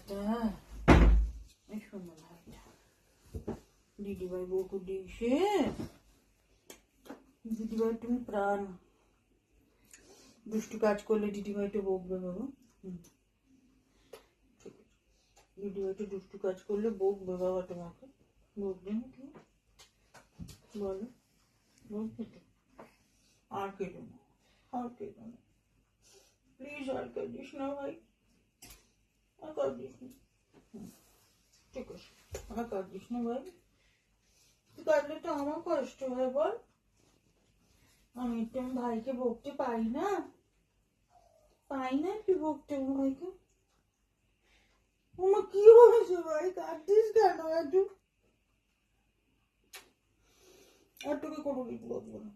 হ্যাঁ শোনো ভাইটা দিদিভাই বউকে দিয়েছে। দিদিভাই তুমি প্রাণ, দুষ্টু কাজ করলে দিদিভাইটা বকবে বাবা। দিদিভাইটা দুষ্টু কাজ করলে বকবে বাবা, তোমাকে বকবে না তুমি বলো, বকবে তো? আর কেটো না, আর কেটো না প্লিজ, আর কাঁদিস না ভাই, আর কাঁদিস না। ঠিক আছে, আর কাঁদিস না ভাই, কাঁদলে তো আমার কষ্ট হয় বল। আমি তো ভাইকে বকতে পারি না, পাই না কি বকতে ভাইকে। আমার কি হয়েছে ভাই, কাঁদছিস কেন? একটু আর তোকে কোনো কিছু বলবো না।